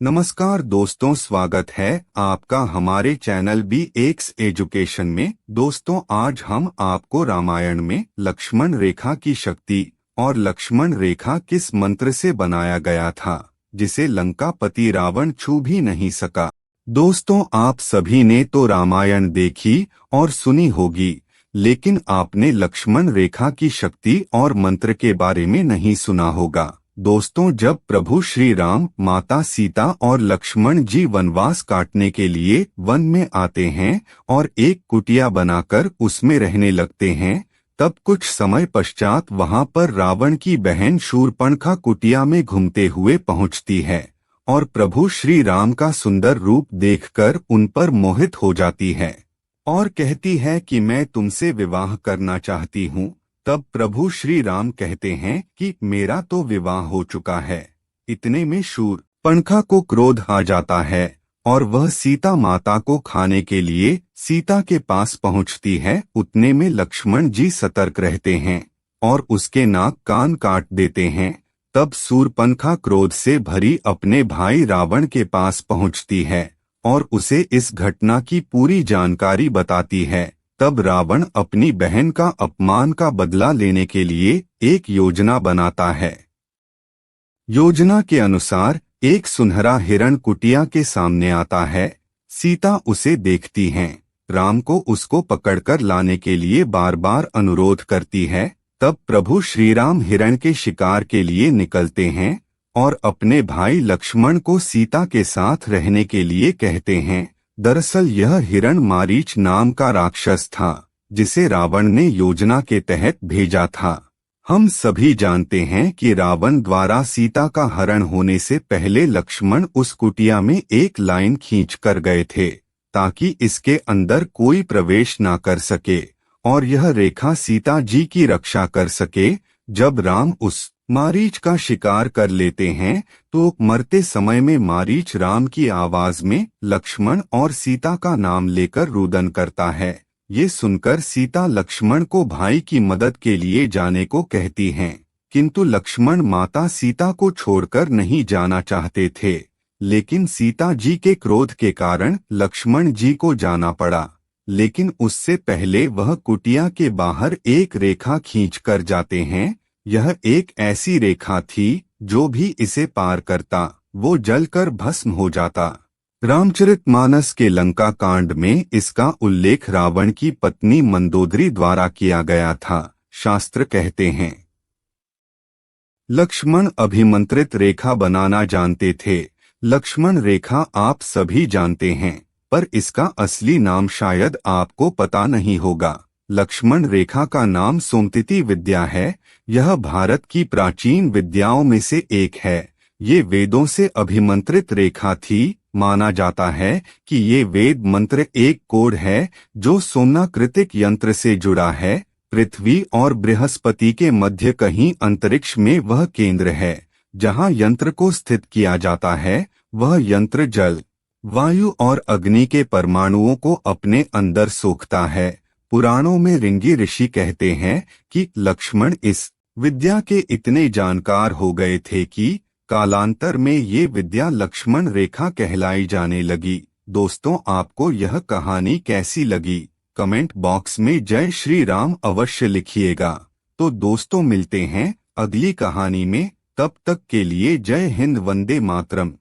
नमस्कार दोस्तों, स्वागत है आपका हमारे चैनल BX एजुकेशन में। दोस्तों, आज हम आपको रामायण में लक्ष्मण रेखा की शक्ति और लक्ष्मण रेखा किस मंत्र से बनाया गया था जिसे लंकापति रावण छू भी नहीं सका। दोस्तों, आप सभी ने तो रामायण देखी और सुनी होगी, लेकिन आपने लक्ष्मण रेखा की शक्ति और मंत्र के बारे में नहीं सुना होगा। दोस्तों, जब प्रभु श्री राम, माता सीता और लक्ष्मण जी वनवास काटने के लिए वन में आते हैं और एक कुटिया बनाकर उसमें रहने लगते हैं, तब कुछ समय पश्चात वहां पर रावण की बहन शूर्पणखा कुटिया में घूमते हुए पहुंचती है और प्रभु श्री राम का सुंदर रूप देखकर उन पर मोहित हो जाती है और कहती है कि मैं तुमसे विवाह करना चाहती हूँ। तब प्रभु श्री राम कहते हैं कि मेरा तो विवाह हो चुका है। इतने में शूर्पणखा को क्रोध आ जाता है और वह सीता माता को खाने के लिए सीता के पास पहुंचती है। उतने में लक्ष्मण जी सतर्क रहते हैं और उसके नाक कान काट देते हैं। तब शूर्पणखा क्रोध से भरी अपने भाई रावण के पास पहुंचती है और उसे इस घटना की पूरी जानकारी बताती है। तब रावण अपनी बहन का अपमान का बदला लेने के लिए एक योजना बनाता है। योजना के अनुसार एक सुनहरा हिरण कुटिया के सामने आता है। सीता उसे देखती हैं। राम को उसको पकड़कर लाने के लिए बार बार अनुरोध करती है। तब प्रभु श्री राम हिरण के शिकार के लिए निकलते हैं और अपने भाई लक्ष्मण को सीता के साथ रहने के लिए कहते हैं। दरअसल यह हिरण मारीच नाम का राक्षस था जिसे रावण ने योजना के तहत भेजा था। हम सभी जानते हैं कि रावण द्वारा सीता का हरण होने से पहले लक्ष्मण उस कुटिया में एक लाइन खींच कर गए थे ताकि इसके अंदर कोई प्रवेश ना कर सके और यह रेखा सीता जी की रक्षा कर सके। जब राम उस मारीच का शिकार कर लेते हैं तो मरते समय में मारीच राम की आवाज में लक्ष्मण और सीता का नाम लेकर रुदन करता है। ये सुनकर सीता लक्ष्मण को भाई की मदद के लिए जाने को कहती हैं, किंतु लक्ष्मण माता सीता को छोड़कर नहीं जाना चाहते थे, लेकिन सीता जी के क्रोध के कारण लक्ष्मण जी को जाना पड़ा। लेकिन उससे पहले वह कुटिया के बाहर एक रेखा खींच कर जाते हैं। यह एक ऐसी रेखा थी जो भी इसे पार करता वो जलकर भस्म हो जाता। रामचरितमानस के लंका कांड में इसका उल्लेख रावण की पत्नी मंदोदरी द्वारा किया गया था। शास्त्र कहते हैं, लक्ष्मण अभिमंत्रित रेखा बनाना जानते थे। लक्ष्मण रेखा आप सभी जानते हैं, पर इसका असली नाम शायद आपको पता नहीं होगा। लक्ष्मण रेखा का नाम सोमतिति विद्या है। यह भारत की प्राचीन विद्याओं में से एक है। ये वेदों से अभिमंत्रित रेखा थी। माना जाता है कि ये वेद मंत्र एक कोड है जो सोमनाकृतिक यंत्र से जुड़ा है। पृथ्वी और बृहस्पति के मध्य कहीं अंतरिक्ष में वह केंद्र है जहाँ यंत्र को स्थित किया जाता है। वह यंत्र जल, वायु और अग्नि के परमाणुओं को अपने अंदर सोखता है। पुराणों में ऋषि ऋषि कहते हैं कि लक्ष्मण इस विद्या के इतने जानकार हो गए थे कि कालांतर में ये विद्या लक्ष्मण रेखा कहलाई जाने लगी। दोस्तों, आपको यह कहानी कैसी लगी? कमेंट बॉक्स में जय श्री राम अवश्य लिखिएगा। तो दोस्तों, मिलते हैं अगली कहानी में। तब तक के लिए जय हिंद, वंदे मातरम।